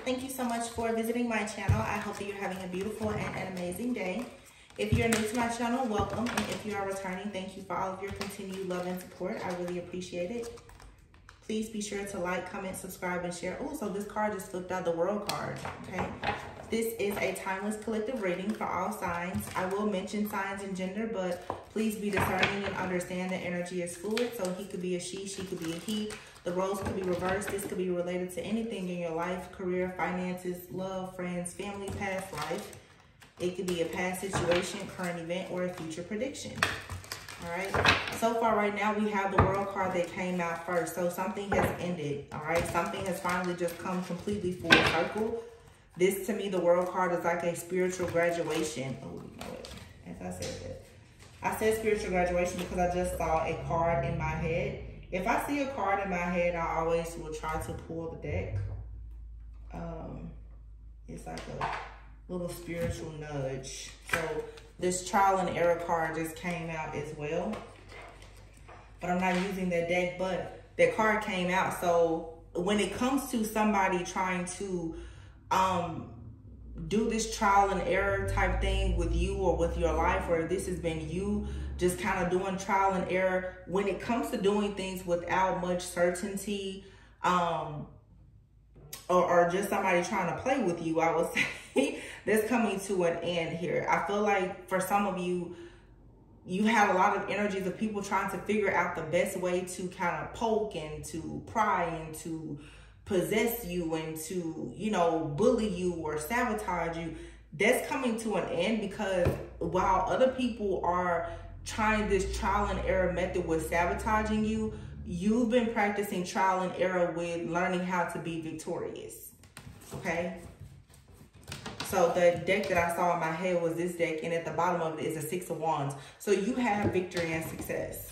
Thank you so much for visiting my channel. I hope that you're having a beautiful and an amazing day. If you're new to my channel, welcome. And if you are returning, thank you for all of your continued love and support. I really appreciate it. Please be sure to like, comment, subscribe, and share. Oh, so this card just flipped out the world card, okay? This is a timeless collective reading for all signs. I will mention signs and gender, but please be discerning and understand that energy is fluid. So he could be a she could be a he. The roles could be reversed. This could be related to anything in your life, career, finances, love, friends, family, past life. It could be a past situation, current event, or a future prediction. All right. So far right now, we have the world card that came out first. So something has ended. All right. Something has finally just come completely full circle. This, to me, the world card is like a spiritual graduation. Oh, you know it. As I said that. I said spiritual graduation because I just saw a card in my head. If I see a card in my head, I always will try to pull the deck. It's like a little spiritual nudge. So this trial and error card just came out as well. But I'm not using that deck, but that card came out. So when it comes to somebody trying to do this trial and error type thing with you or with your life, or this has been you just kind of doing trial and error, when it comes to doing things without much certainty, or just somebody trying to play with you, I would say that's coming to an end here. I feel like for some of you, you have a lot of energies of people trying to figure out the best way to kind of poke and to pry and to possess you and to, you know, bully you or sabotage you. That's coming to an end, because while other people are trying this trial and error method with sabotaging you, you've been practicing trial and error with learning how to be victorious. Okay? So the deck that I saw in my head was this deck, and at the bottom of it is a 6 of Wands. So you have victory and success.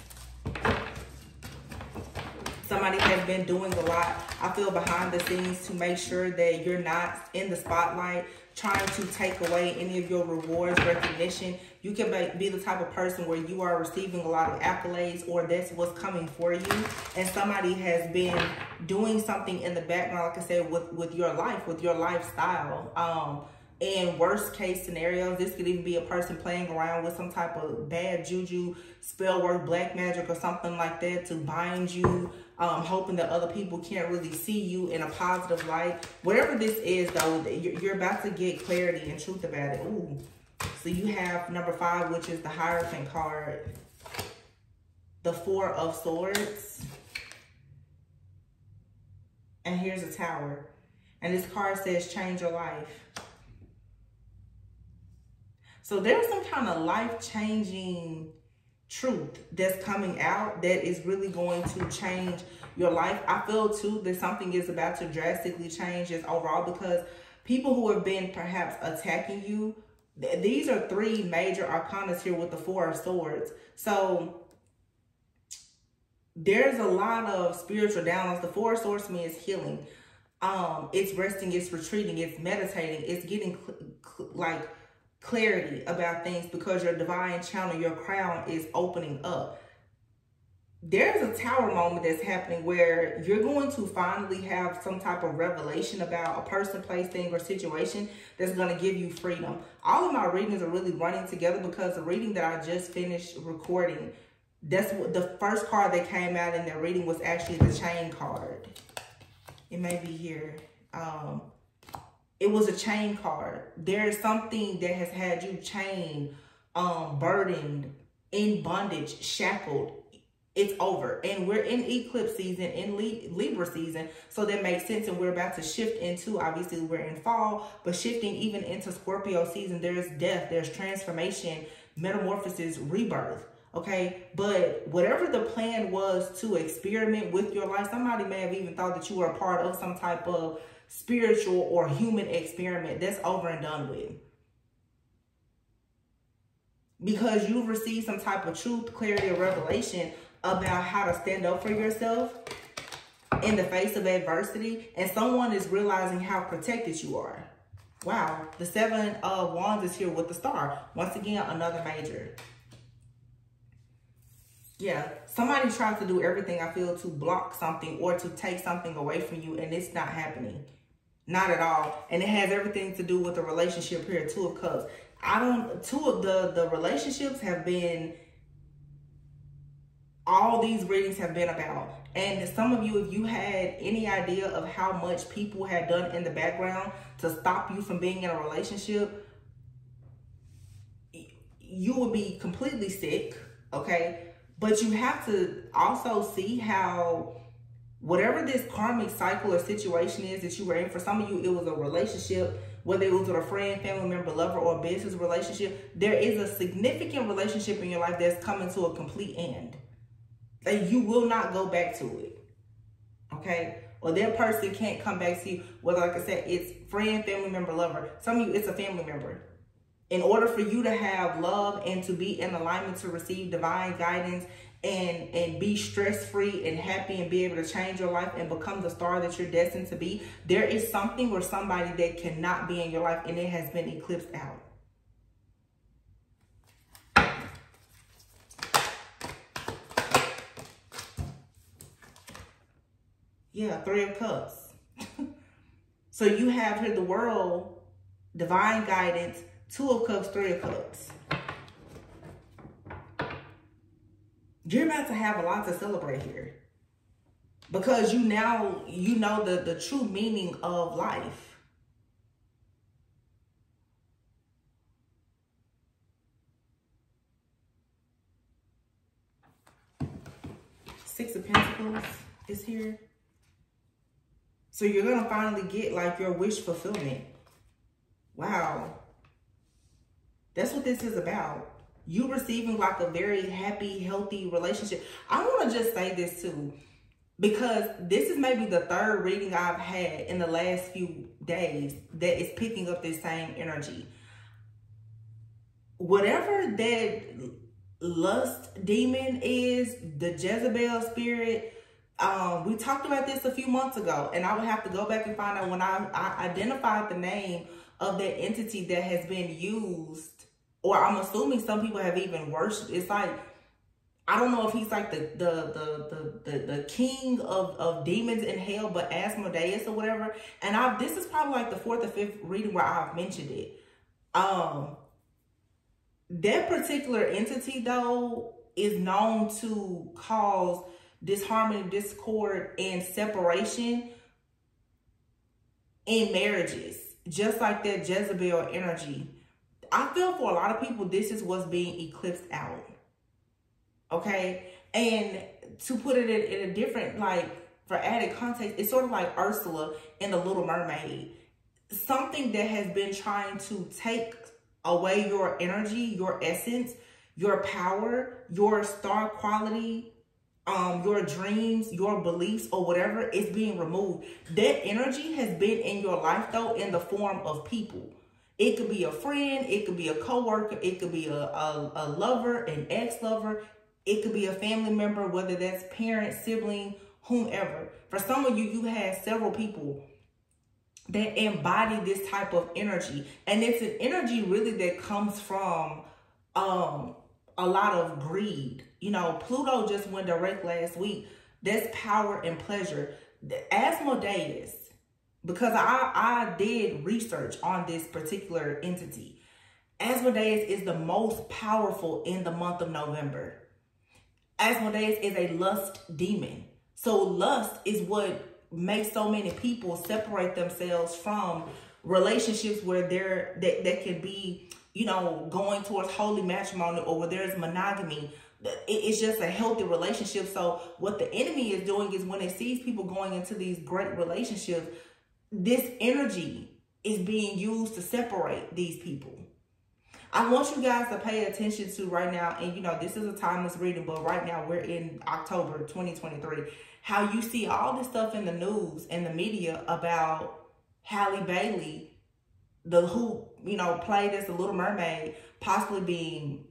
Somebody has been doing a lot, I feel, behind the scenes to make sure that you're not in the spotlight, trying to take away any of your rewards, recognition. You can be the type of person where you are receiving a lot of accolades, or that's what's coming for you. And somebody has been doing something in the background, like I said, with your life, with your lifestyle. In worst case scenarios, this could even be a person playing around with some type of bad juju, spell work, black magic, or something like that to bind you, hoping that other people can't really see you in a positive light. Whatever this is, though, you're about to get clarity and truth about it. Ooh. So you have number 5, which is the Hierophant card, the 4 of Swords, and here's a Tower. And this card says change your life. So there's some kind of life-changing truth that's coming out that is really going to change your life. I feel, too, that something is about to drastically change this overall, because people who have been perhaps attacking you, these are 3 major arcanas here with the 4 of Swords. So there's a lot of spiritual downloads. The 4 of Swords to me is healing. It's resting, it's retreating, it's meditating, it's getting like clarity about things, because your divine channel, your crown, is opening up. There's a Tower moment that's happening where you're going to finally have some type of revelation about a person, place, thing, or situation that's going to give you freedom. All of my readings are really running together, because the reading that I just finished recording, that's what the first card that came out in that reading was actually the Chain card. It may be here. It was a chain card. There's something that has had you chained, burdened, in bondage, shackled. It's over. And we're in eclipse season, in Libra season. So that makes sense. And we're about to shift into, obviously we're in fall, but shifting even into Scorpio season. There's death, there's transformation, metamorphosis, rebirth. Okay, but whatever the plan was to experiment with your life, somebody may have even thought that you were a part of some type of spiritual or human experiment. That's over and done with, because you've received some type of truth, clarity, or revelation about how to stand up for yourself in the face of adversity, and someone is realizing how protected you are. Wow, the 7 of Wands is here with the Star. Once again, another major. Yeah, somebody tries to do everything, I feel, to block something or to take something away from you, and it's not happening. Not at all. And it has everything to do with the relationship here, Two of Cups. Two of the relationships have been, all these readings have been about. And some of you, if you had any idea of how much people had done in the background to stop you from being in a relationship, you would be completely sick, okay? But you have to also see how whatever this karmic cycle or situation is that you were in, for some of you, it was a relationship, whether it was with a friend, family member, lover, or business relationship. There is a significant relationship in your life that's coming to a complete end. And you will not go back to it, okay? Or that person can't come back to you, whether, like I said, it's friend, family member, lover. Some of you, it's a family member. In order for you to have love and to be in alignment to receive divine guidance and be stress-free and happy and be able to change your life and become the star that you're destined to be, there is something or somebody that cannot be in your life, and it has been eclipsed out. Yeah, Three of Cups. So you have here the World, divine guidance, Two of Cups, Three of Cups. You're about to have a lot to celebrate here, because you know the true meaning of life. Six of Pentacles is here. So you're going to finally get like your wish fulfillment. Wow. That's what this is about. You receiving like a very happy, healthy relationship. I want to just say this too, because this is maybe the third reading I've had in the last few days that is picking up this same energy. Whatever that lust demon is, the Jezebel spirit, we talked about this a few months ago, and I would have to go back and find out when I identified the name of that entity that has been used, or I'm assuming some people have even worshipped. It's like, I don't know if he's like the king of demons in hell, but Asmodeus or whatever. And this is probably like the fourth or fifth reading where I've mentioned it. That particular entity though is known to cause disharmony, discord, and separation in marriages, just like that Jezebel energy. I feel for a lot of people, this is what's being eclipsed out. Okay? And to put it in a different, like, for added context, it's sort of like Ursula in The Little Mermaid. Something that has been trying to take away your energy, your essence, your power, your star quality, your dreams, your beliefs, or whatever is being removed. That energy has been in your life, though, in the form of people. It could be a friend, it could be a coworker, it could be a lover, an ex-lover, it could be a family member, whether that's parent, sibling, whomever. For some of you, you have several people that embody this type of energy. And it's an energy really that comes from a lot of greed. You know, Pluto just went direct last week. That's power and pleasure. Asmodeus, because I did research on this particular entity. Asmodeus is the most powerful in the month of November. Asmodeus is a lust demon. So lust is what makes so many people separate themselves from relationships where that can be, you know, going towards holy matrimony, or where there's monogamy. It's just a healthy relationship. So what the enemy is doing is when it sees people going into these great relationships, this energy is being used to separate these people. I want you guys to pay attention to right now, and you know, this is a timeless reading, but right now we're in October 2023. How you see all this stuff in the news and the media about Halle Bailey, who, you know, played as the Little Mermaid, possibly being,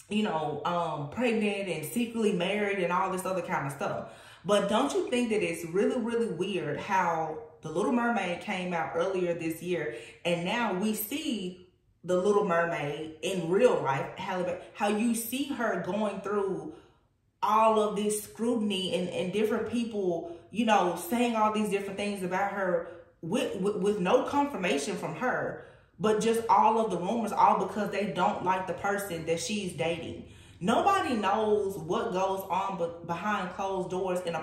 you know, pregnant and secretly married and all this other kind of stuff. But don't you think that it's really, really weird how the Little Mermaid came out earlier this year, and now we see the Little Mermaid in real life, Halle Bailey, how you see her going through all of this scrutiny and different people, you know, saying all these different things about her with no confirmation from her, but just all of the rumors, all because they don't like the person that she's dating. Nobody knows what goes on behind closed doors in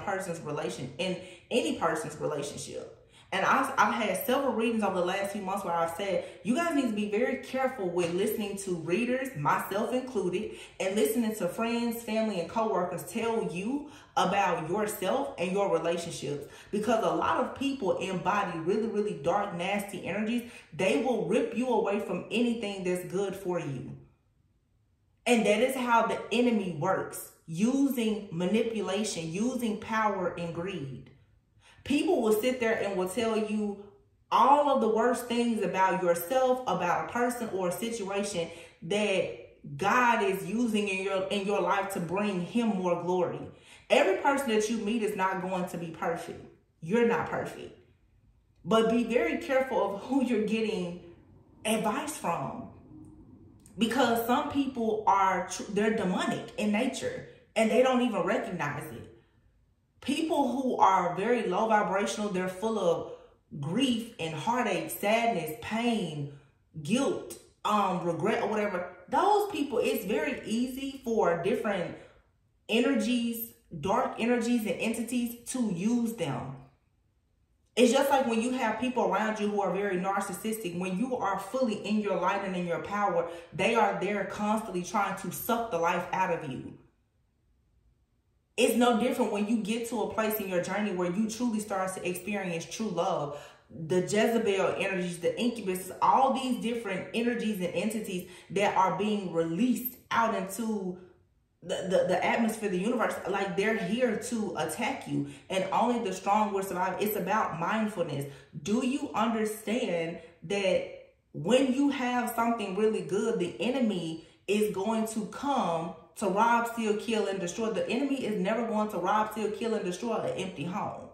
any person's relationship. And I've had several readings over the last few months where I've said, you guys need to be very careful with listening to readers, myself included, and listening to friends, family, and coworkers tell you about yourself and your relationships. Because a lot of people embody really, really dark, nasty energies. They will rip you away from anything that's good for you. And that is how the enemy works, using manipulation, using power and greed. People will sit there and will tell you all of the worst things about yourself, about a person or a situation that God is using in your life to bring him more glory. Every person that you meet is not going to be perfect. You're not perfect. But be very careful of who you're getting advice from. Because some people they're demonic in nature and they don't even recognize it. People who are very low vibrational, they're full of grief and heartache, sadness, pain, guilt, regret, or whatever. Those people, it's very easy for different energies, dark energies and entities to use them. It's just like when you have people around you who are very narcissistic. When you are fully in your light and in your power, they are there constantly trying to suck the life out of you. It's no different when you get to a place in your journey where you truly start to experience true love. The Jezebel energies, the incubus, all these different energies and entities that are being released out into the atmosphere, the universe, like they're here to attack you. And only the strong will survive. It's about mindfulness. Do you understand that when you have something really good, the enemy is going to come to rob, steal, kill, and destroy? The enemy is never going to rob, steal, kill, and destroy an empty home.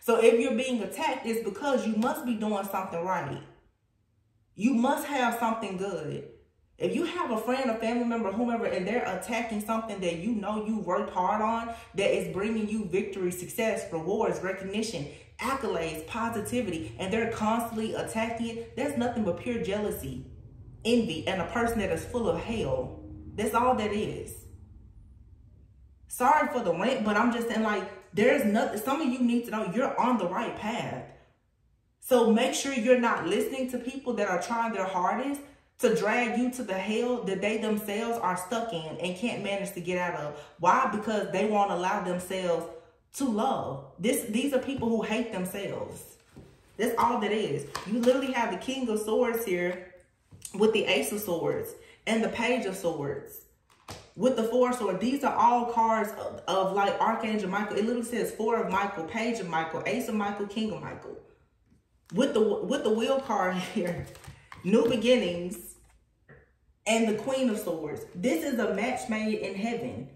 So if you're being attacked, it's because you must be doing something right. You must have something good. If you have a friend, a family member, whomever, and they're attacking something that you know you worked hard on, that is bringing you victory, success, rewards, recognition, accolades, positivity, and they're constantly attacking it, that's nothing but pure jealousy, envy, and a person that is full of hell. That's all that is. Sorry for the rant, but I'm just saying, like, there's nothing. Some of you need to know you're on the right path. So make sure you're not listening to people that are trying their hardest to drag you to the hell that they themselves are stuck in and can't manage to get out of. Why? Because they won't allow themselves to love. These are people who hate themselves. That's all that is. You literally have the King of Swords here with the Ace of Swords and the Page of Swords with the Four of Swords. These are all cards of like Archangel Michael. It literally says Four of Michael, Page of Michael, Ace of Michael, King of Michael. With the Wheel card here, New Beginnings, and the Queen of Swords. This is a match made in heaven.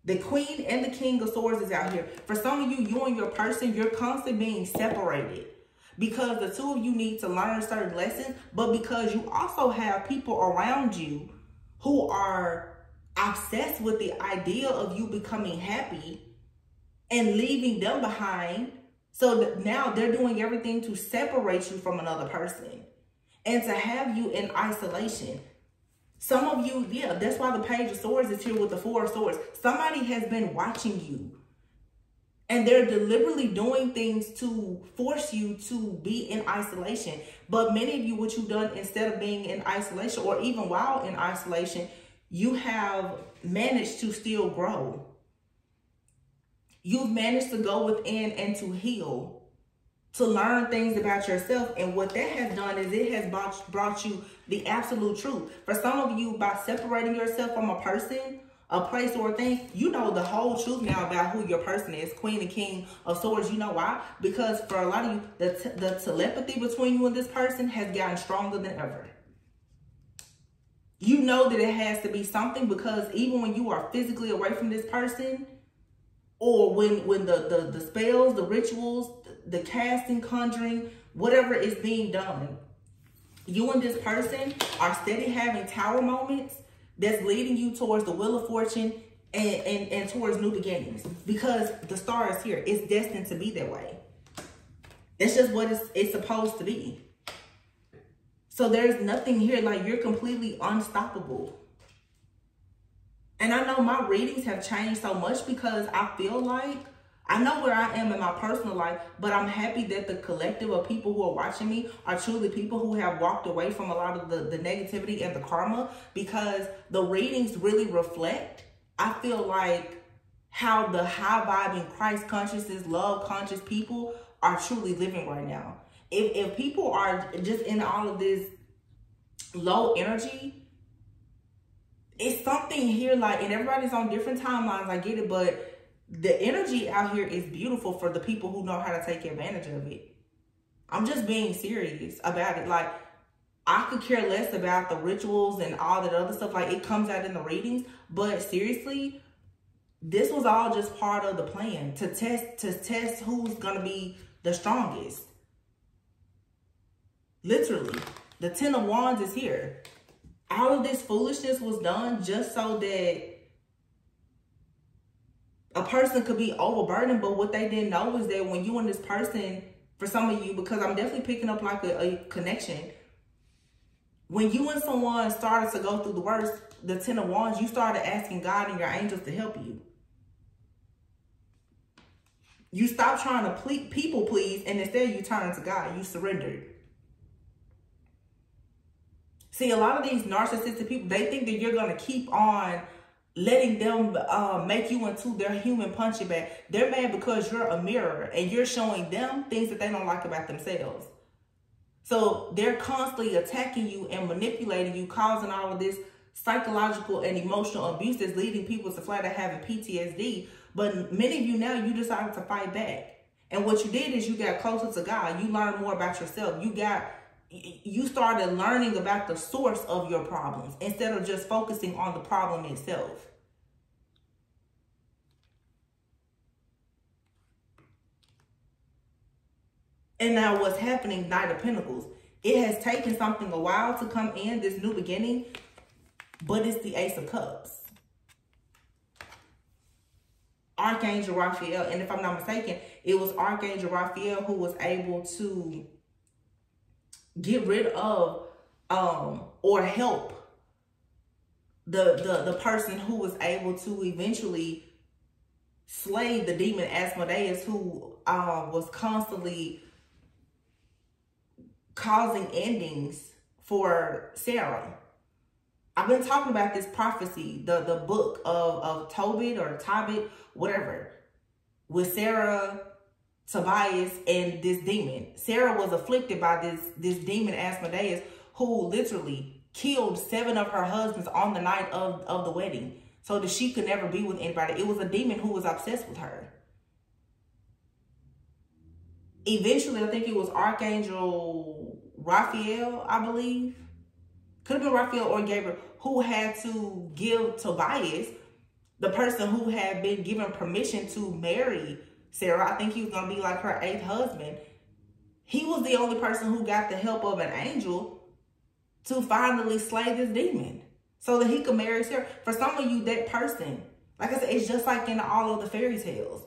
The Queen and the King of Swords is out here. For some of you, you and your person, you're constantly being separated because the two of you need to learn certain lessons, but because you also have people around you who are obsessed with the idea of you becoming happy and leaving them behind. So that now they're doing everything to separate you from another person and to have you in isolation. Some of you, yeah, that's why the Page of Swords is here with the Four of Swords. Somebody has been watching you and they're deliberately doing things to force you to be in isolation. But many of you, what you've done instead of being in isolation or even while in isolation, you have managed to still grow. You've managed to go within and to heal, to learn things about yourself. And what that has done is it has brought you the absolute truth. For some of you, by separating yourself from a person, a place, or a thing, you know the whole truth now about who your person is. Queen and King of Swords. You know why? Because for a lot of you, the telepathy between you and this person has gotten stronger than ever. You know that it has to be something, because even when you are physically away from this person, or when the spells, the rituals, the casting, conjuring, whatever is being done, you and this person are steady having tower moments that's leading you towards the Wheel of Fortune and towards new beginnings. Because the star is here. It's destined to be that way. It's just what it's supposed to be. So there's nothing here. Like, you're completely unstoppable. And I know my readings have changed so much because I feel like I know where I am in my personal life, but I'm happy that the collective of people who are watching me are truly people who have walked away from a lot of the negativity and the karma, because the readings really reflect, I feel like, how the high vibing Christ consciousness, love conscious people are truly living right now. If people are just in all of this low energy, it's something here, like, and everybody's on different timelines, I get it, but the energy out here is beautiful for the people who know how to take advantage of it. I'm just being serious about it. Like, I could care less about the rituals and all that other stuff. Like, it comes out in the readings, but seriously, this was all just part of the plan to test who's gonna be the strongest. Literally, the 10 of Wands is here. All of this foolishness was done just so that a person could be overburdened. But what they didn't know is that when you and this person, for some of you, because I'm definitely picking up like a connection, when you and someone started to go through the worst, the 10 of Wands, you started asking God and your angels to help you. You stopped trying to people please, and instead you turned to God. You surrendered. See, a lot of these narcissistic people, they think that you're going to keep on letting them make you into their human punching bag. They're mad because you're a mirror and you're showing them things that they don't like about themselves. So they're constantly attacking you and manipulating you, causing all of this psychological and emotional abuse that's leading people to flat out having PTSD. But many of you now, you decided to fight back. And what you did is you got closer to God. You learned more about yourself. You started learning about the source of your problems instead of just focusing on the problem itself. And now what's happening, Knight of Pentacles, it has taken something a while to come in, this new beginning, but it's the Ace of Cups. Archangel Raphael, and if I'm not mistaken, it was Archangel Raphael who was able to get rid of or help the person who was able to eventually slay the demon Asmodeus, who was constantly causing endings for Sarah. I've been talking about this prophecy, the book of Tobit or Tobit, whatever, with Sarah, Tobias, and this demon. Sarah was afflicted by this demon Asmodeus, who literally killed 7 of her husbands on the night of the wedding so that she could never be with anybody. It was a demon who was obsessed with her. Eventually, I think it was Archangel Raphael, I believe. Could have been Raphael or Gabriel, who had to give Tobias, the person who had been given permission to marry Sarah, I think he was going to be like her 8th husband. He was the only person who got the help of an angel to finally slay this demon so that he could marry Sarah. For some of you, that person, like I said, it's just like in all of the fairy tales.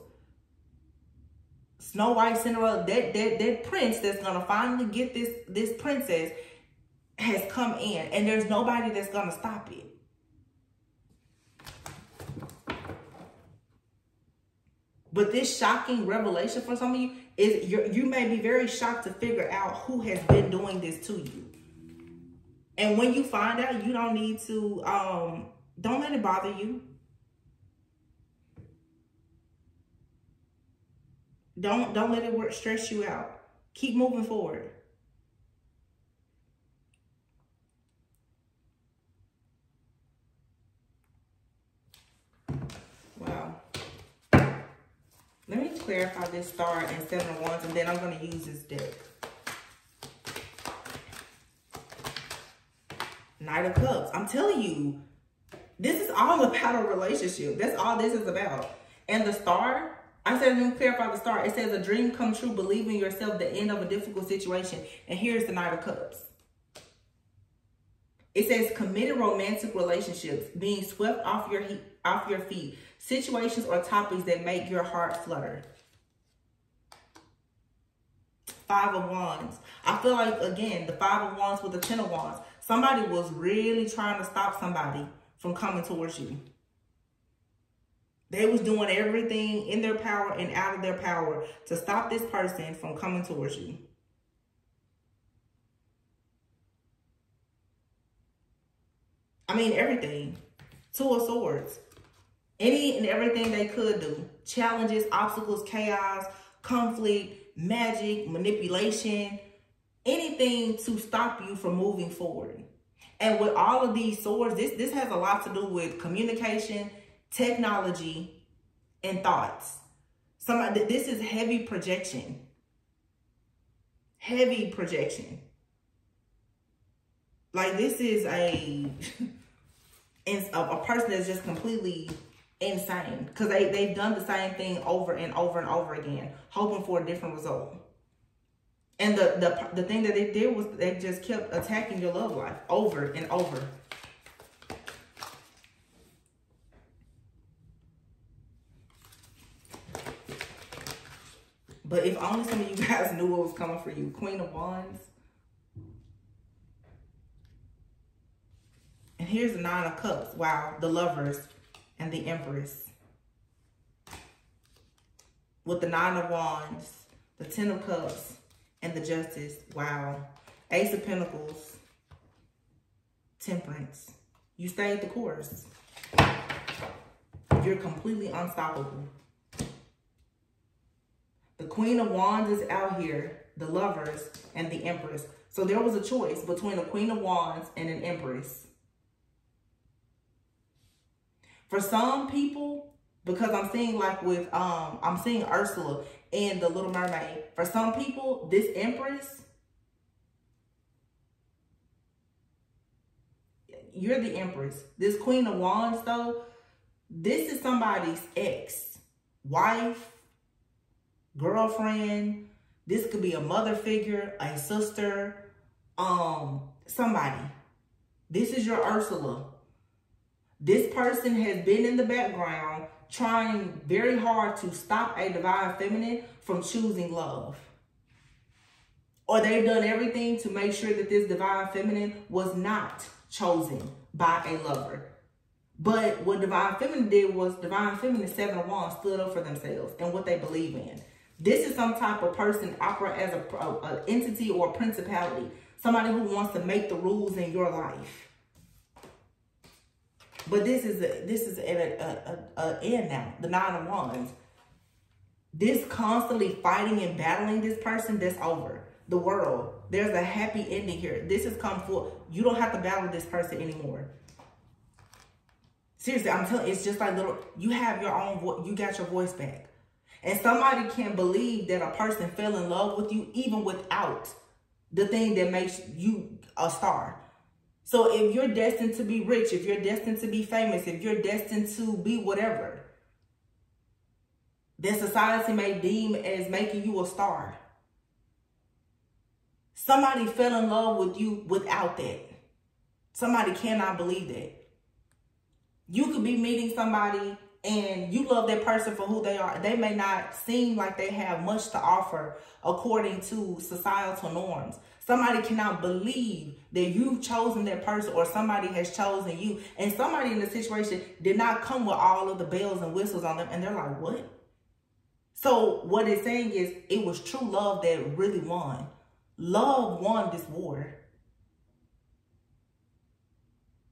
Snow White, Cinderella, that prince that's going to finally get this princess has come in, and there's nobody that's going to stop it. But this shocking revelation for some of you is you may be very shocked to figure out who has been doing this to you. And when you find out, you don't need to, don't let it bother you. Don't let it stress you out. Keep moving forward. Wow. Let me clarify this star and 7 of Wands, and then I'm going to use this deck. Knight of Cups. I'm telling you, this is all about a relationship. That's all this is about. And the star, I said, let me clarify the star. It says a dream come true, believe in yourself, the end of a difficult situation. And here's the Knight of Cups. It says committed romantic relationships, being swept off your feet, situations or topics that make your heart flutter. Five of Wands. I feel like, again, the Five of Wands with the Ten of Wands. Somebody was really trying to stop somebody from coming towards you. They was doing everything in their power and out of their power to stop this person from coming towards you. I mean, everything. Two of Swords. Any and everything they could do. Challenges, obstacles, chaos, conflict, magic, manipulation. Anything to stop you from moving forward. And with all of these swords, this has a lot to do with communication, technology, and thoughts. This is heavy projection. Heavy projection. Like, this is a person that's just completely insane. Because they've done the same thing over and over and over again, hoping for a different result. And the thing that they did was they just kept attacking your love life over and over. But if only some of you guys knew what was coming for you. Queen of Wands. And here's the Nine of Cups. Wow. The Lovers and the Empress. With the Nine of Wands, the Ten of Cups, and the Justice. Wow. Ace of Pentacles. Temperance. You stayed the course. You're completely unstoppable. The Queen of Wands is out here. The Lovers and the Empress. So there was a choice between a Queen of Wands and an Empress. For some people, because I'm seeing like with, I'm seeing Ursula and the Little Mermaid. For some people, this Empress, you're the Empress. This Queen of Wands, though, this is somebody's ex, wife, girlfriend. This could be a mother figure, a sister, somebody. This is your Ursula. This person has been in the background trying very hard to stop a divine feminine from choosing love. Or they've done everything to make sure that this divine feminine was not chosen by a lover. But what divine feminine did was divine feminine, Seven of Wands, stood up for themselves and what they believe in. This is some type of person operate as an entity or a principality. Somebody who wants to make the rules in your life. But this is an end now. The Nine of Wands. This constantly fighting and battling this person, that's over. The World. There's a happy ending here. This has come forth. You don't have to battle this person anymore. Seriously, I'm telling you, it's just like you have your own voice. You got your voice back. And somebody can believe that a person fell in love with you even without the thing that makes you a star. So if you're destined to be rich, if you're destined to be famous, if you're destined to be whatever, that society may deem as making you a star. Somebody fell in love with you without that. Somebody cannot believe that. You could be meeting somebody and you love that person for who they are. They may not seem like they have much to offer according to societal norms. Somebody cannot believe that you've chosen that person or somebody has chosen you. And somebody in the situation did not come with all of the bells and whistles on them. And they're like, what? So what it's saying is it was true love that really won. Love won this war.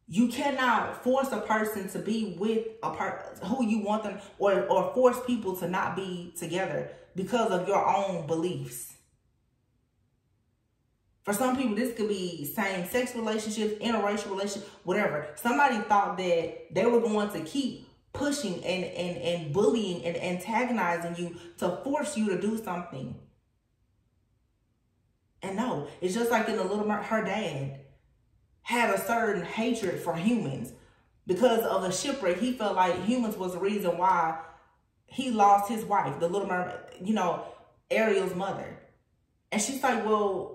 You cannot force a person to be with who you want them or force people to not be together because of your own beliefs. For some people, this could be same-sex relationships, interracial relationships, whatever. Somebody thought that they were going to keep pushing and bullying and antagonizing you to force you to do something. And no, it's just like in the Little Mermaid, her dad had a certain hatred for humans. Because of the shipwreck, he felt like humans was the reason why he lost his wife, the Little Mermaid, you know, Ariel's mother. And she's like, well,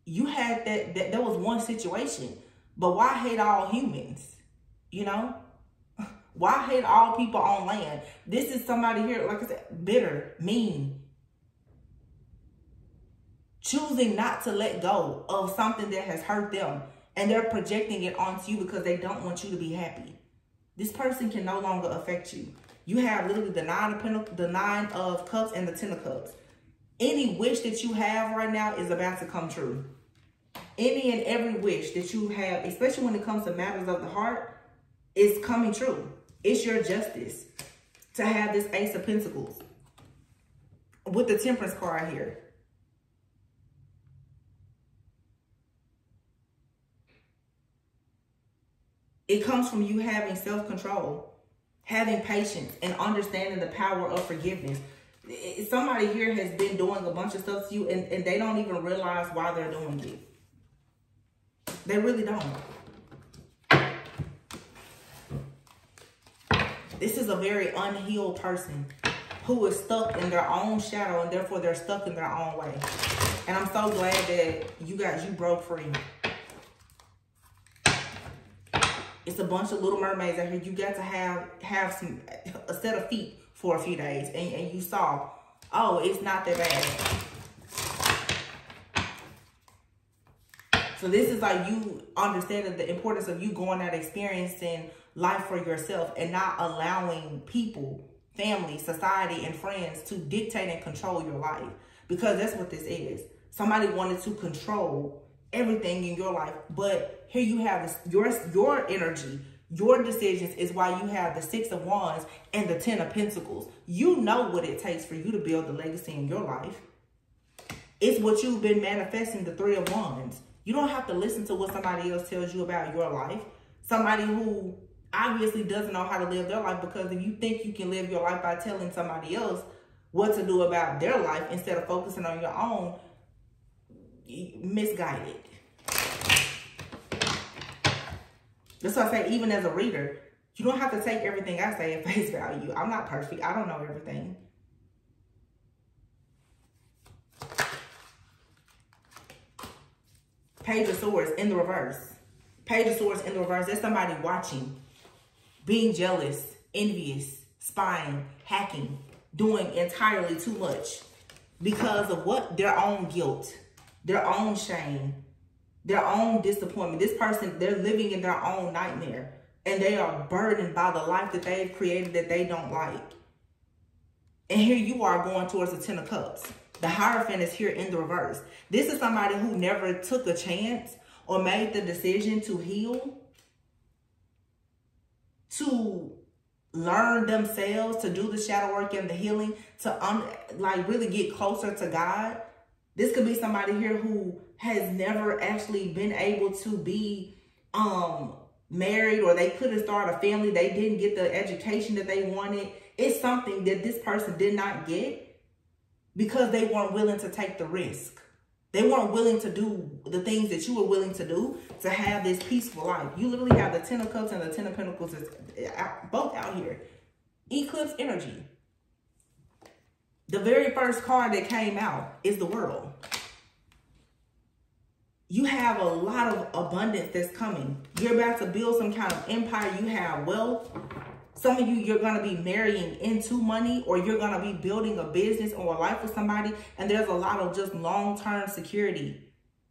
you had that was one situation, but why hate all humans? You know? Why hate all people on land? This is somebody here, like I said, bitter, mean, choosing not to let go of something that has hurt them, and they're projecting it onto you because they don't want you to be happy. This person can no longer affect you. You have literally the Nine of Cups and the Ten of Cups. Any wish that you have right now is about to come true. Any and every wish that you have, especially when it comes to matters of the heart, is coming true. It's your justice to have this Ace of Pentacles with the Temperance card here. It comes from you having self-control, having patience, and understanding the power of forgiveness. Somebody here has been doing a bunch of stuff to you, and they don't even realize why they're doing it. They really don't. This is a very unhealed person who is stuck in their own shadow, and therefore they're stuck in their own way. And I'm so glad that you broke free. It's a bunch of little mermaids out here. You got to have a set of feet for a few days, and you saw, oh, it's not that bad. So this is like you understanding the importance of you going out experiencing life for yourself and not allowing people, family, society, and friends to dictate and control your life. Because that's what this is. Somebody wanted to control everything in your life, but here you have this, your energy, your decisions is why you have the Six of Wands and the Ten of Pentacles. You know what it takes for you to build the legacy in your life. It's what you've been manifesting, the Three of Wands. You don't have to listen to what somebody else tells you about your life. Somebody who obviously doesn't know how to live their life, because if you think you can live your life by telling somebody else what to do about their life instead of focusing on your own, misguided. That's why I say, even as a reader, you don't have to take everything I say at face value. I'm not perfect. I don't know everything. Page of Swords in the reverse. Page of Swords in the reverse. That's somebody watching, being jealous, envious, spying, hacking, doing entirely too much because of what? Their own guilt, their own shame, their own disappointment. This person, they're living in their own nightmare, and they are burdened by the life that they've created that they don't like. And here you are going towards the Ten of Cups. The Hierophant is here in the reverse. This is somebody who never took a chance or made the decision to heal, to learn themselves, to do the shadow work and the healing, to really get closer to God. This could be somebody here who has never actually been able to be married, or they couldn't start a family. They didn't get the education that they wanted. It's something that this person did not get because they weren't willing to take the risk. They weren't willing to do the things that you were willing to do to have this peaceful life. You literally have the Ten of Cups and the Ten of Pentacles both out here. Eclipse energy. The very first card that came out is the World. You have a lot of abundance that's coming. You're about to build some kind of empire. You have wealth. Some of you, you're going to be marrying into money, or you're going to be building a business or a life with somebody. And there's a lot of just long-term security,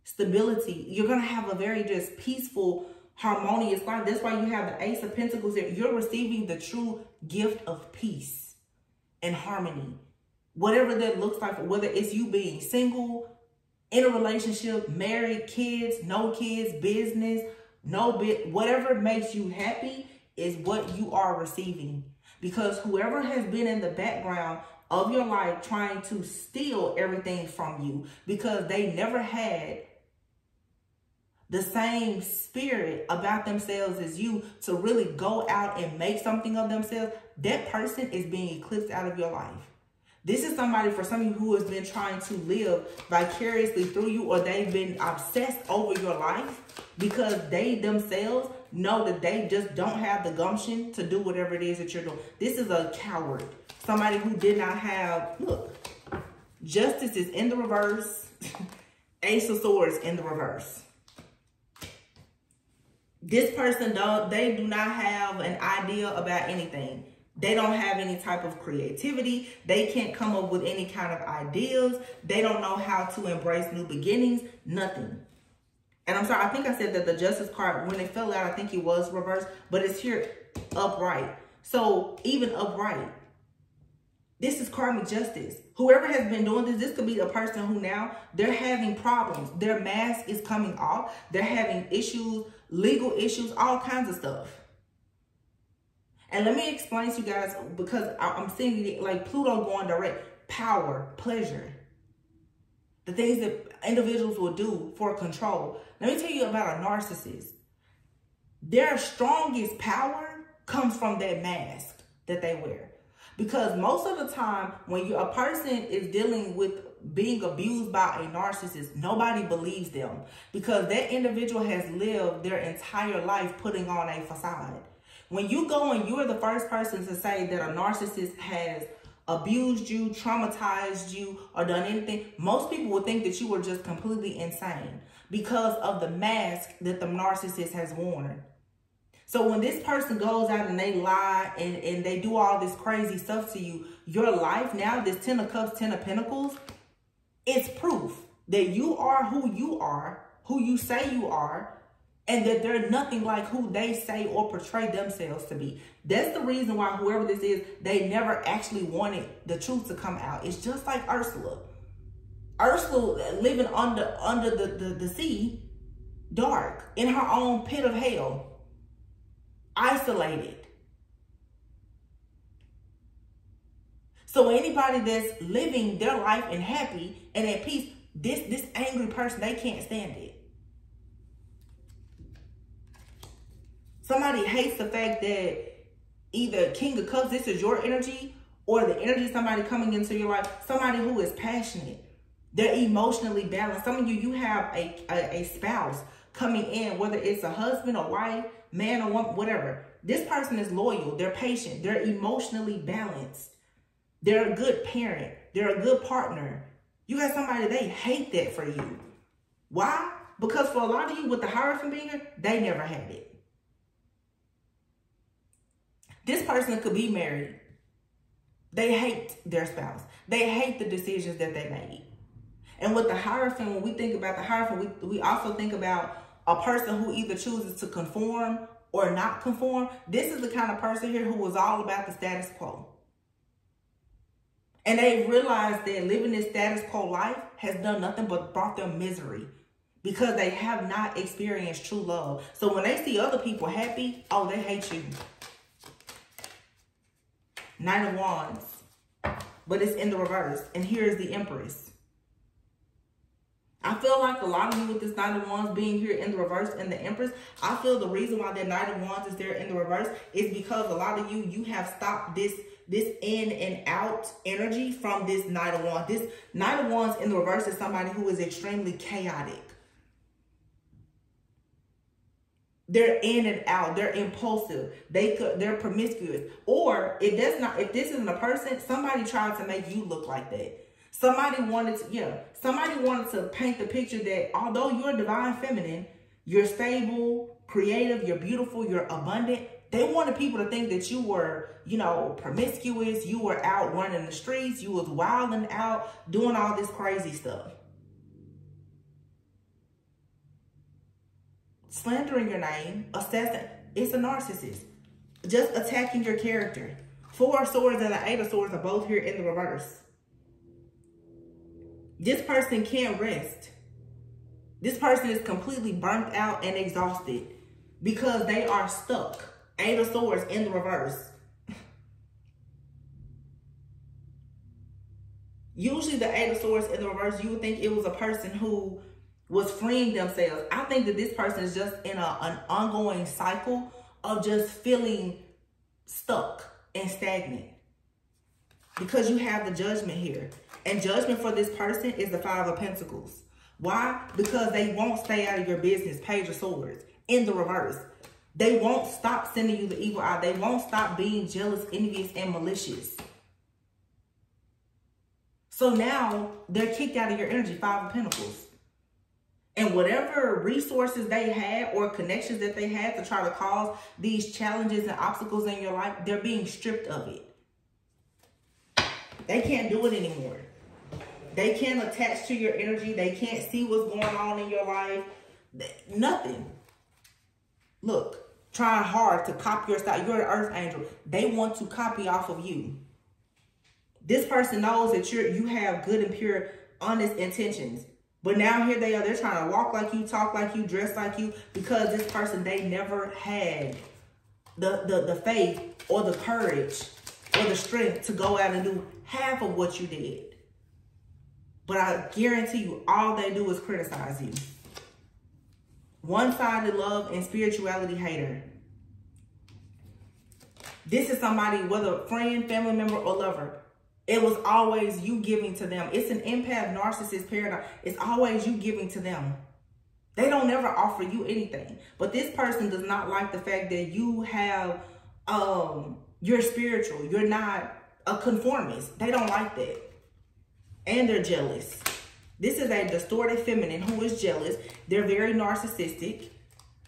stability. You're going to have a very just peaceful, harmonious life. That's why you have the Ace of Pentacles there. You're receiving the true gift of peace and harmony. Whatever that looks like, whether it's you being single, in a relationship, married, kids, no kids, business, whatever makes you happy is what you are receiving. Because whoever has been in the background of your life trying to steal everything from you because they never had the same spirit about themselves as you to really go out and make something of themselves, that person is being eclipsed out of your life. This is somebody, for some of you, who has been trying to live vicariously through you, or they've been obsessed over your life because they themselves know that they just don't have the gumption to do whatever it is that you're doing. This is a coward. Somebody who did not have, look, Justice is in the reverse. Ace of Swords in the reverse. This person, they do not have an idea about anything. They don't have any type of creativity. They can't come up with any kind of ideas. They don't know how to embrace new beginnings. Nothing. And I'm sorry, I think I said that the Justice card, when it fell out, I think it was reversed, but it's here upright. So even upright, this is karmic justice. Whoever has been doing this could be a person who now they're having problems. Their mask is coming off. They're having issues, legal issues, all kinds of stuff. And let me explain to you guys, because I'm seeing it like Pluto going direct. Power, pleasure. The things that individuals will do for control. Let me tell you about a narcissist. Their strongest power comes from that mask that they wear. Because most of the time, when a person is dealing with being abused by a narcissist, nobody believes them. Because that individual has lived their entire life putting on a facade. When you go and you are the first person to say that a narcissist has abused you, traumatized you, or done anything, most people would think that you were just completely insane because of the mask that the narcissist has worn. So when this person goes out and they lie and they do all this crazy stuff to you, your life now, this 10 of Cups, 10 of Pentacles, it's proof that you are, who you say you are, and that they're nothing like who they say or portray themselves to be. That's the reason why whoever this is, they never actually wanted the truth to come out. It's just like Ursula. Ursula living under the sea, dark, in her own pit of hell, isolated. So anybody that's living their life and happy and at peace, this angry person, they can't stand it. Somebody hates the fact that either King of Cups, this is your energy, or the energy of somebody coming into your life, somebody who is passionate. They're emotionally balanced. Some of you have a spouse coming in, whether it's a husband, a wife, man or woman, whatever. This person is loyal. They're patient. They're emotionally balanced. They're a good parent. They're a good partner. You got somebody, they hate that for you. Why? Because for a lot of you with the Hierophant being here, they never had it. This person could be married. They hate their spouse. They hate the decisions that they made. And with the Hierophant, when we think about the Hierophant, we also think about a person who either chooses to conform or not conform. This is the kind of person here who was all about the status quo. And they realized that living this status quo life has done nothing but brought them misery because they have not experienced true love. So when they see other people happy, oh, they hate you. Knight of Wands, but it's in the reverse. And here is the Empress. I feel like a lot of you with this Knight of Wands being here in the reverse and the Empress, I feel the reason why that Knight of Wands is there in the reverse is because a lot of you have stopped this in and out energy from this Knight of Wands. This Knight of Wands in the reverse is somebody who is extremely chaotic. They're in and out. They're impulsive. They're promiscuous. Or if this isn't a person, somebody tried to make you look like that. Somebody wanted to paint the picture that although you're divine feminine, you're stable, creative, you're beautiful, you're abundant. They wanted people to think that you were, promiscuous. You were out running the streets. You was wilding out, doing all this crazy stuff. Slandering your name, assassin, it's a narcissist. Just attacking your character. 4 of Swords and the 8 of Swords are both here in the reverse. This person can't rest. This person is completely burnt out and exhausted because they are stuck. 8 of Swords in the reverse. Usually the 8 of Swords in the reverse, you would think it was a person who was freeing themselves. I think that this person is just in an ongoing cycle of just feeling stuck and stagnant. Because you have the Judgment here. And Judgment for this person is the 5 of Pentacles. Why? Because they won't stay out of your business. Page of Swords in the reverse. They won't stop sending you the evil eye. They won't stop being jealous, envious, and malicious. So now they're kicked out of your energy. 5 of Pentacles. And whatever resources they had or connections that they had to try to cause these challenges and obstacles in your life, they're being stripped of it. They can't do it anymore. They can't attach to your energy. They can't see what's going on in your life. Nothing. Look, trying hard to copy your style. You're an earth angel. They want to copy off of you. This person knows that you have good and pure, honest intentions. But now here they are. They're trying to walk like you, talk like you, dress like you, because this person, they never had the faith or the courage or the strength to go out and do half of what you did. But I guarantee you, all they do is criticize you. One-sided love and spirituality hater. This is somebody, whether friend, family member, or lover, it was always you giving to them. It's an empath narcissist paradigm. It's always you giving to them. They don't ever offer you anything. But this person does not like the fact that you have, you're spiritual. You're not a conformist. They don't like that. And they're jealous. This is a distorted feminine who is jealous. They're very narcissistic.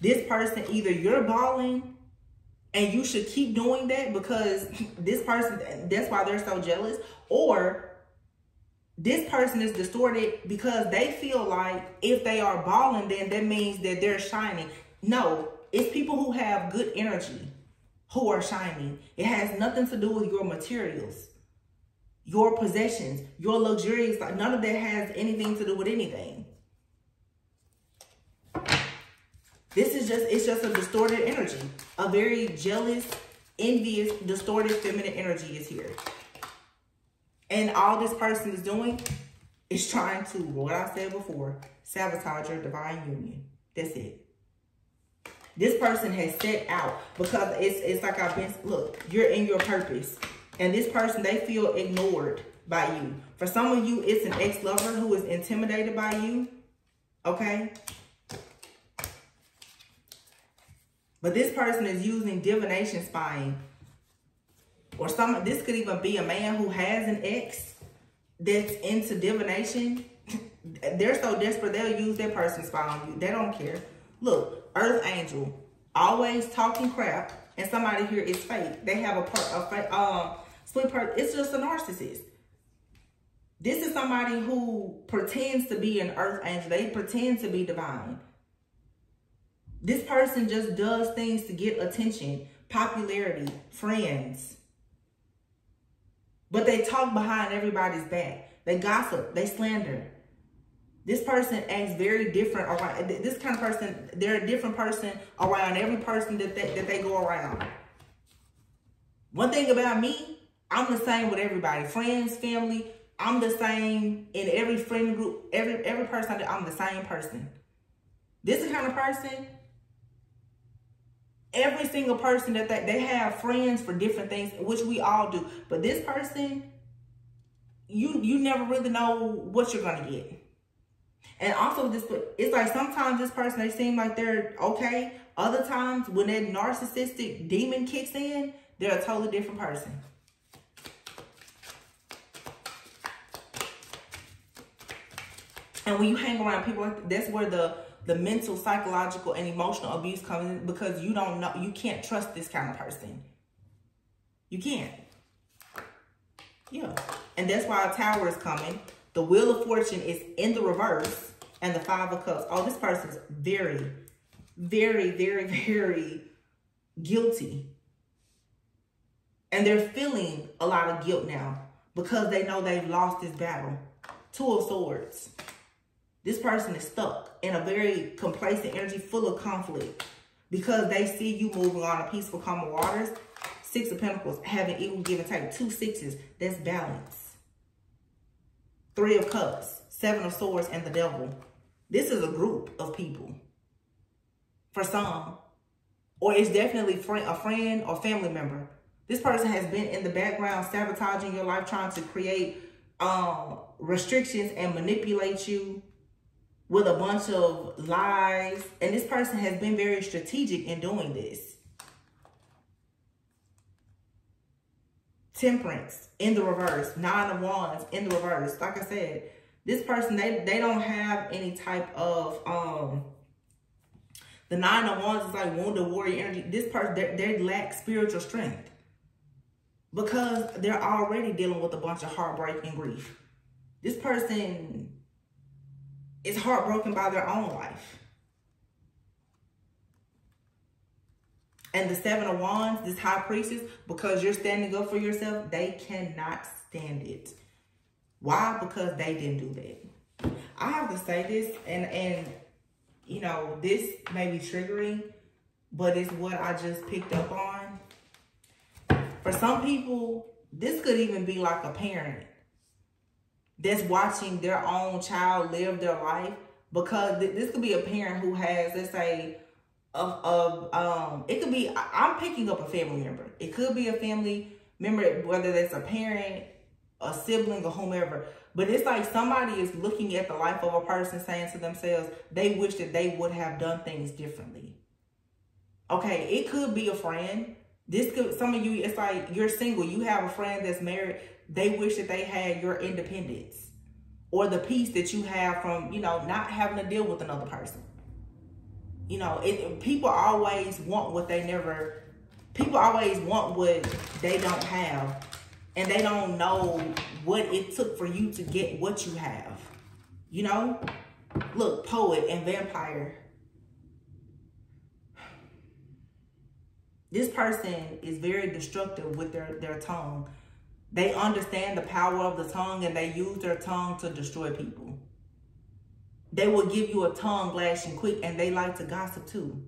This person, either you're balling and you should keep doing that because this person, that's why they're so jealous. Or this person is distorted because they feel like if they are balling, then that means that they're shining. No, it's people who have good energy who are shining. It has nothing to do with your materials, your possessions, your luxurious. None of that has anything to do with anything. It's just a distorted energy. A very jealous, envious, distorted feminine energy is here. And all this person is doing is trying to, what I said before, sabotage your divine union. That's it. This person has set out because it's like I've been, look, you're in your purpose. And this person, they feel ignored by you. For some of you, it's an ex-lover who is intimidated by you. Okay? But this person is using divination spying. Or this could even be a man who has an ex that's into divination. They're so desperate, they'll use that person to spy on you. They don't care. Look, earth angel, always talking crap, and somebody here is fake. They have a split person. It's just a narcissist. This is somebody who pretends to be an earth angel. They pretend to be divine. This person just does things to get attention, popularity, friends. But they talk behind everybody's back. They gossip, they slander. This person acts very different around. This kind of person, they're a different person around every person that they go around. One thing about me, I'm the same with everybody. Friends, family, I'm the same in every friend group. Every person, I'm the same person. This is the kind of person, every single person that they have friends for different things, which we all do. But this person, you never really know what you're going to get. And also, it's like sometimes this person, they seem like they're okay. Other times, when that narcissistic demon kicks in, they're a totally different person. And when you hang around people like that, that's where the mental, psychological, and emotional abuse comes in, because you don't know, you can't trust this kind of person. You can't. Yeah. And that's why a Tower is coming. The Wheel of Fortune is in the reverse, and the Five of Cups. Oh, this person's very, very, very, very guilty. And they're feeling a lot of guilt now because they know they've lost this battle. Two of Swords. This person is stuck in a very complacent energy full of conflict because they see you moving on a peaceful, calm waters. Six of Pentacles, having equal give and take. 2 6s, that's balance. 3 of Cups, 7 of Swords, and the Devil. This is a group of people for some. Or it's definitely a friend or family member. This person has been in the background sabotaging your life, trying to create restrictions and manipulate you with a bunch of lies. And this person has been very strategic in doing this. Temperance in the reverse. 9 of Wands in the reverse. Like I said, This person, they don't have any type of, the 9 of Wands is like wounded warrior energy. This person, they lack spiritual strength because they're already dealing with a bunch of heartbreak and grief. This person is heartbroken by their own life. And the 7 of Wands, this high priestess, because you're standing up for yourself, they cannot stand it. Why? Because they didn't do that. I have to say this, and you know, this may be triggering, but it's what I just picked up on. For some people, this could even be like a parent that's watching their own child live their life, because this could be a parent who has, let's say, it could be, I'm picking up a family member. It could be a family member, whether that's a parent, a sibling, or whomever. But it's like somebody is looking at the life of a person saying to themselves, they wish that they would have done things differently. Okay, it could be a friend. This could, some of you, it's like you're single. You have a friend that's married. They wish that they had your independence or the peace that you have from, you know, not having to deal with another person. You know, people always want what they never, people always want what they don't have. And they don't know what it took for you to get what you have. You know? Look, poet and vampire. This person is very destructive with their tongue. They understand the power of the tongue and they use their tongue to destroy people. They will give you a tongue lashing quick, and they like to gossip too.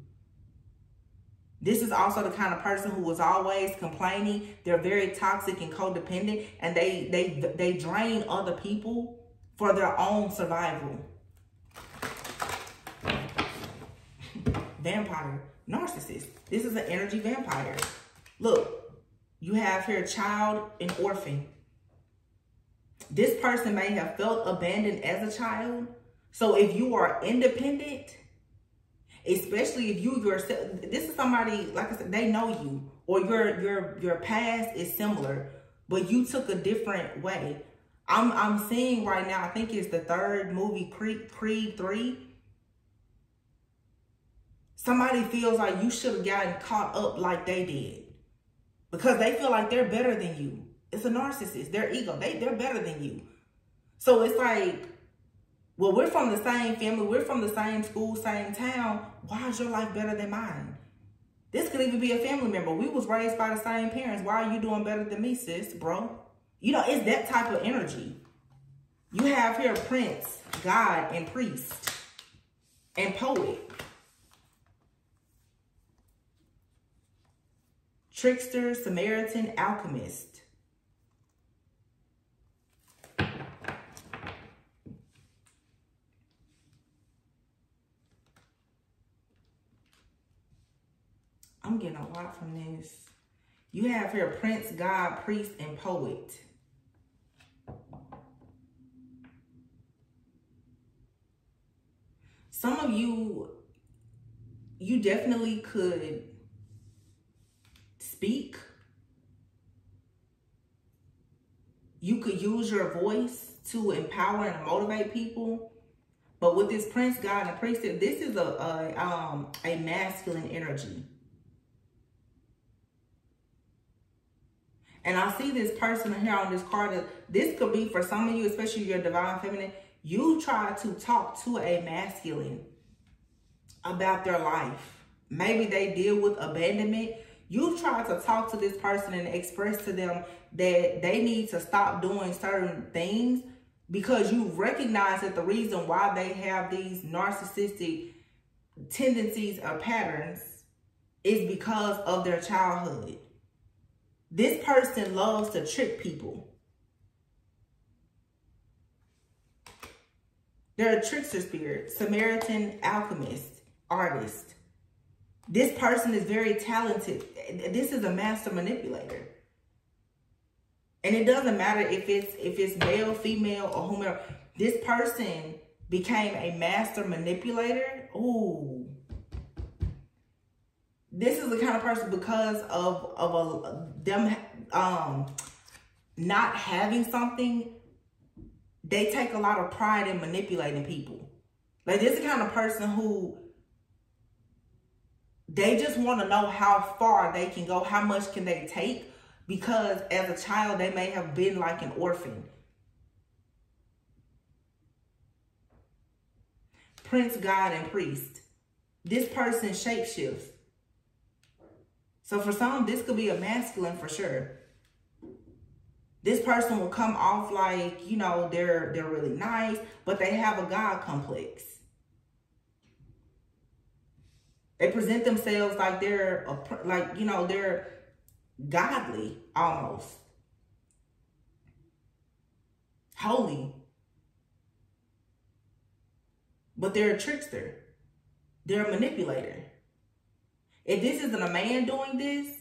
This is also the kind of person who was always complaining. They're very toxic and codependent, and they drain other people for their own survival. Vampire, narcissist. This is an energy vampire. Look, you have here child and orphan. This person may have felt abandoned as a child. So if you are independent, especially if you yourself, this is somebody, like I said, they know you, or your past is similar, but you took a different way. I'm seeing right now, I think it's the 3rd movie, Creed 3. Somebody feels like you should have gotten caught up like they did because they feel like they're better than you. It's a narcissist, their ego, they're better than you. So it's like, well, we're from the same family. We're from the same school, same town. Why is your life better than mine? This could even be a family member. We was raised by the same parents. Why are you doing better than me, sis, bro? You know, it's that type of energy. You have here prince, God, and priest, and poet. Trickster, Samaritan, alchemist. I'm getting a lot from this. You have here prince, God, priest, and poet. Some of you definitely could speak. You could use your voice to empower and motivate people. But with this prince, God, and priest, this is a masculine energy. And I see this person here on this card. This could be for some of you, especially your divine feminine. You try to talk to a masculine about their life. Maybe they deal with abandonment. You try to talk to this person and express to them that they need to stop doing certain things because you recognize that the reason why they have these narcissistic tendencies or patterns is because of their childhood. This person loves to trick people. They're a trickster spirit, Samaritan, alchemist, artist. This person is very talented. This is a master manipulator. And it doesn't matter if it's male, female, or whomever. This person became a master manipulator. Ooh. This is the kind of person, because of them not having something, they take a lot of pride in manipulating people. Like, this is the kind of person who they just want to know how far they can go, how much can they take, because as a child, they may have been like an orphan. Prince, God, and priest. This person shapeshifts. So for some, this could be a masculine for sure. This person will come off like, you know, they're really nice, but they have a God complex. They present themselves like they're godly almost. Holy. But they're a trickster. They're a manipulator. If this isn't a man doing this,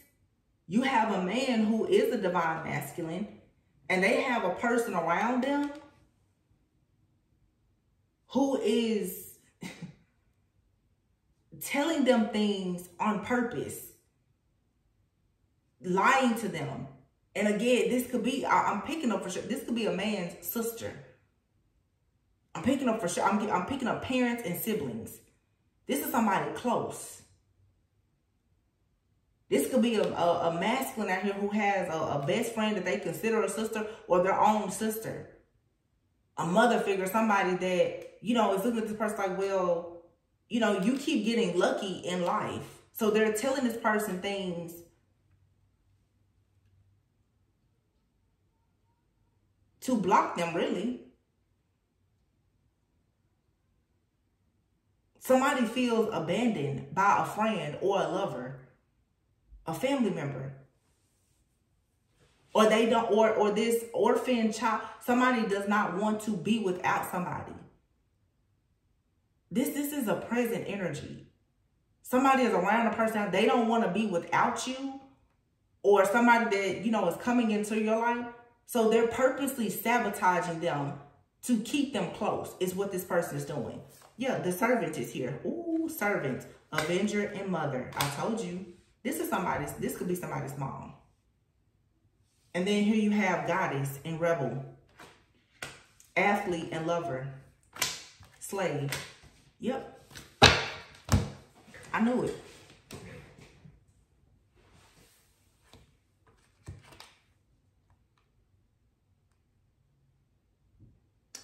you have a man who is a divine masculine, and they have a person around them who is telling them things on purpose, lying to them. And again, this could be, I'm picking up for sure, this could be a man's sister. I'm picking up for sure, I'm picking up parents and siblings. This is somebody close. This could be a masculine out here who has a best friend that they consider a sister or their own sister. A mother figure, somebody that, you know, is looking at this person like, well, you know, you keep getting lucky in life. So they're telling this person things to block them, really. Somebody feels abandoned by a friend or a lover, a family member, or they don't, or this orphan child, somebody does not want to be without somebody. This is a present energy. Somebody is around a person, they don't want to be without you, or somebody that, you know, is coming into your life. So they're purposely sabotaging them to keep them close, is what this person is doing. Yeah, the servant is here. Ooh, servant, avenger, and mother. I told you. This could be somebody's mom. And then here you have goddess and rebel, athlete and lover, slave. Yep. I knew it.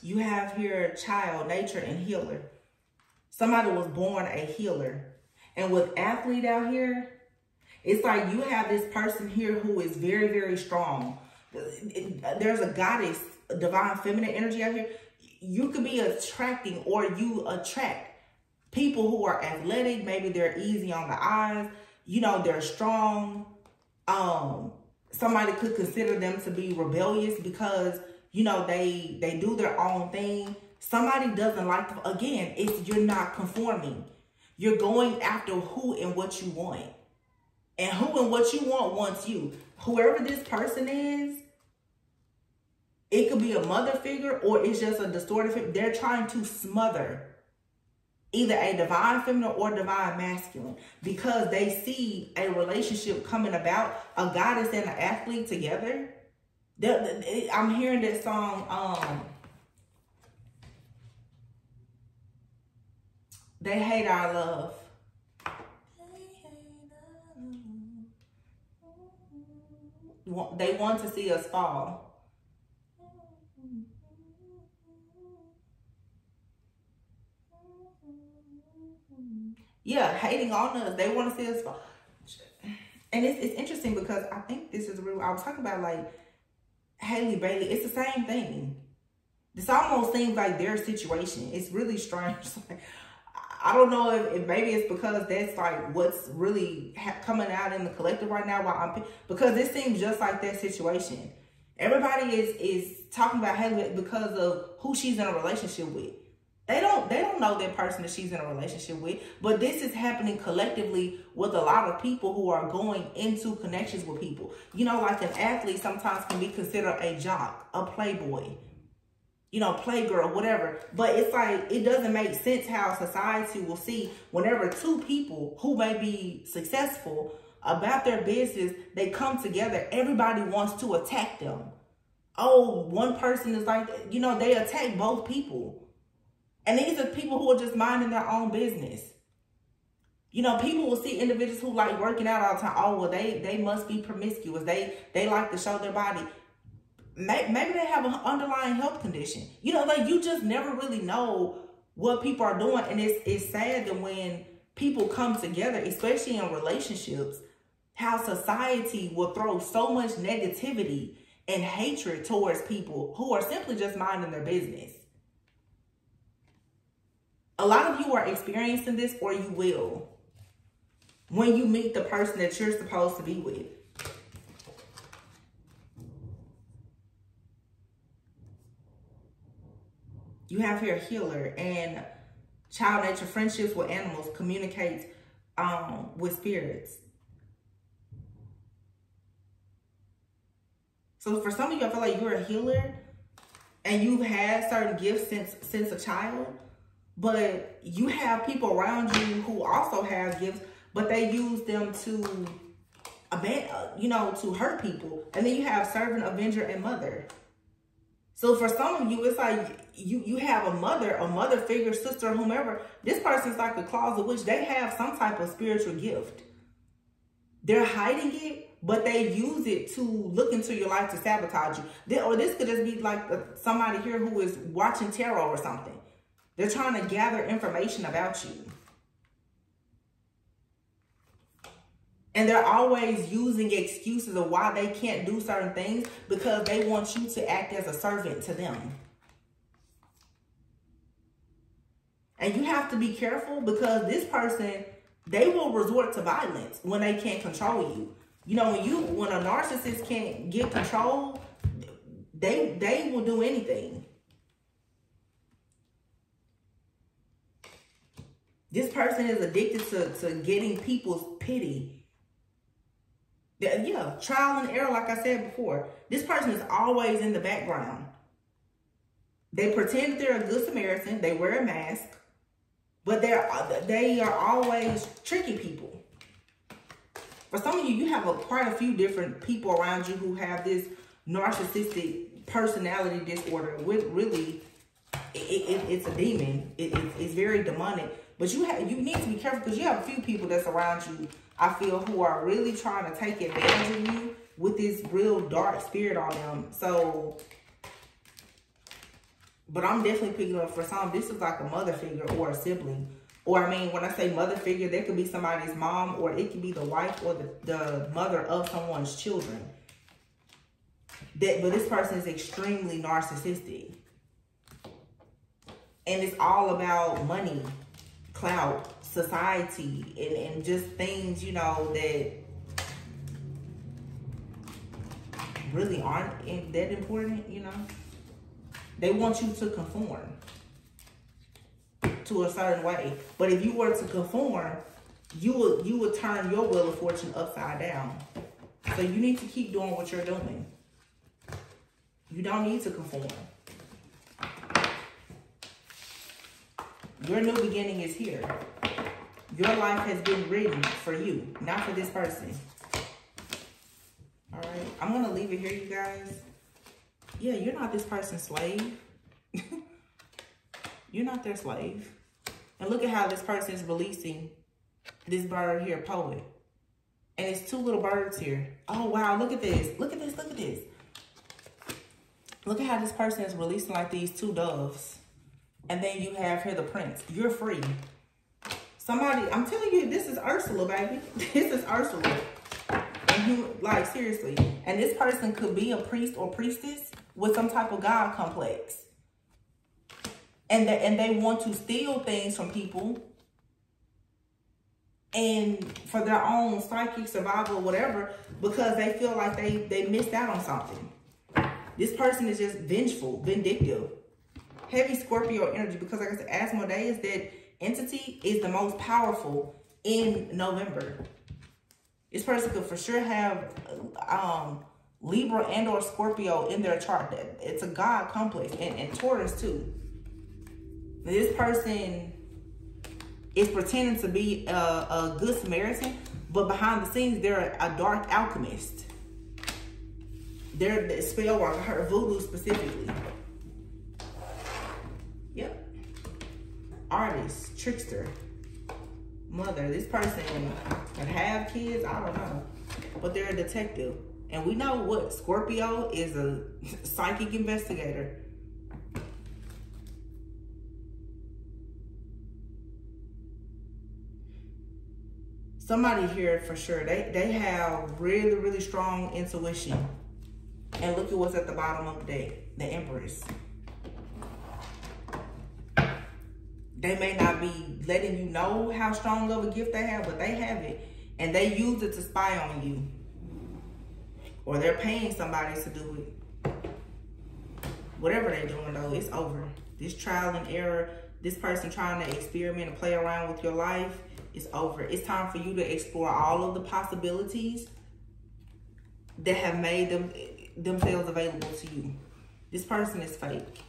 You have here child, nature, and healer. Somebody was born a healer. And with athlete out here, it's like you have this person here who is very, very strong. There's a goddess, a divine feminine energy out here. You could be attracting, or you attract people who are athletic. Maybe they're easy on the eyes. You know, they're strong. Somebody could consider them to be rebellious because, you know, they do their own thing. Somebody doesn't like them. Again, you're not conforming. You're going after who and what you want. And who and what you want wants you. Whoever this person is, it could be a mother figure or it's just a distorted figure. They're trying to smother either a divine feminine or divine masculine because they see a relationship coming about, a goddess and an athlete together. I'm hearing that song, They Hate Our Love. They want to see us fall. Yeah, hating on us. They want to see us fall. And it's interesting because I think this is real. I was talking about like Haley Bailey. It's the same thing. This almost seems like their situation. It's really strange. I don't know if maybe it's because that's like what's really coming out in the collective right now. Because it seems just like that situation. Everybody is talking about Haley because of who she's in a relationship with. They don't know that person that she's in a relationship with. But this is happening collectively with a lot of people who are going into connections with people. You know, like an athlete sometimes can be considered a jock, a playboy, you know, playgirl, whatever. But it's like, it doesn't make sense how society will see whenever two people who may be successful about their business, they come together, everybody wants to attack them. oh, one person is like, you know, they attack both people. And these are people who are just minding their own business. You know, people will see individuals who like working out all the time. Oh, well, they must be promiscuous. They like to show their body. Maybe they have an underlying health condition. You know, like, you just never really know what people are doing. And it's sad that when people come together, especially in relationships, how society will throw so much negativity and hatred towards people who are simply just minding their business. A lot of you are experiencing this, or you will, when you meet the person that you're supposed to be with. You have here a healer, and child nature, friendships with animals, communicates with spirits. So for some of you, I feel like you're a healer and you've had certain gifts since a child, but you have people around you who also have gifts, but they use them to, you know, to hurt people. And then you have servant, avenger, and mother. So for some of you, it's like you have a mother figure, sister, whomever. This person's like a closet witch. They have some type of spiritual gift. They're hiding it, but they use it to look into your life to sabotage you. Or this could just be like somebody here who is watching tarot or something. They're trying to gather information about you. And they're always using excuses of why they can't do certain things because they want you to act as a servant to them. And you have to be careful because this person, they will resort to violence when they can't control you. You know, when a narcissist can't get control, they will do anything. This person is addicted to getting people's pity. Yeah, trial and error, like I said before. This person is always in the background. They pretend they're a good Samaritan. They wear a mask. But they are always tricking people. For some of you, you have quite a few different people around you who have this narcissistic personality disorder. Really, it's a demon. It's very demonic. But you need to be careful because you have a few people that's around you, I feel, who are really trying to take advantage of you with this real dark spirit on them. So, but I'm definitely picking up for some, this is like a mother figure or a sibling. Or, I mean, when I say mother figure, that could be somebody's mom, or it could be the wife or the mother of someone's children. But this person is extremely narcissistic. And it's all about money, clout, society, and just things, you know, that really aren't that important, you know. They want you to conform to a certain way. But if you were to conform, you would turn your wheel of fortune upside down. So you need to keep doing what you're doing. You don't need to conform. Your new beginning is here. Your life has been written for you, not for this person. All right, I'm gonna leave it here, you guys. Yeah, you're not this person's slave. You're not their slave. And look at how this person is releasing this bird here, poet. And it's two little birds here. Oh, wow, look at this. Look at this, look at this. Look at how this person is releasing like these two doves. And then you have here the prince. You're free. Somebody, I'm telling you, this is Ursula, baby. This is Ursula. And you, like, seriously. And this person could be a priest or priestess with some type of God complex. And they want to steal things from people. And for their own psychic survival or whatever, because they feel like they missed out on something. This person is just vengeful, vindictive. Heavy Scorpio energy, because like I said, Asmodeus, that entity is the most powerful in November. This person could for sure have Libra and or Scorpio in their chart. It's a God complex, and Taurus too. This person is pretending to be a good Samaritan, but behind the scenes, they're a dark alchemist. They're the spell work, her voodoo specifically. Yep. Artist, trickster, mother. This person can have kids, I don't know. But they're a detective. And we know what Scorpio is, a psychic investigator. Somebody here for sure, they have really, really strong intuition. And look at what's at the bottom of the deck, the Empress. They may not be letting you know how strong of a gift they have, but they have it. And they use it to spy on you. Or they're paying somebody to do it. Whatever they're doing though, it's over. This trial and error, this person trying to experiment and play around with your life, is over. It's time for you to explore all of the possibilities that have made themselves available to you. This person is fake.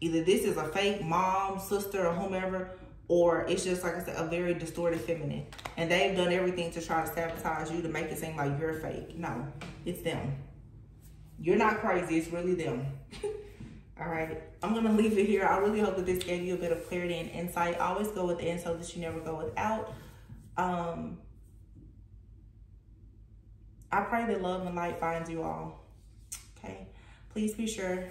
Either this is a fake mom, sister, or whomever, or it's just, like I said, a very distorted feminine. And they've done everything to try to sabotage you to make it seem like you're fake. No, it's them. You're not crazy, it's really them. All right, I'm gonna leave it here. I really hope that this gave you a bit of clarity and insight. Always go within so that you never go without. I pray that love and light finds you all. Okay, please be sure,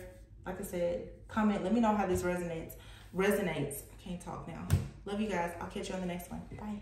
like I said, comment. Let me know how this resonates. I can't talk now. Love you guys. I'll catch you on the next one. Bye.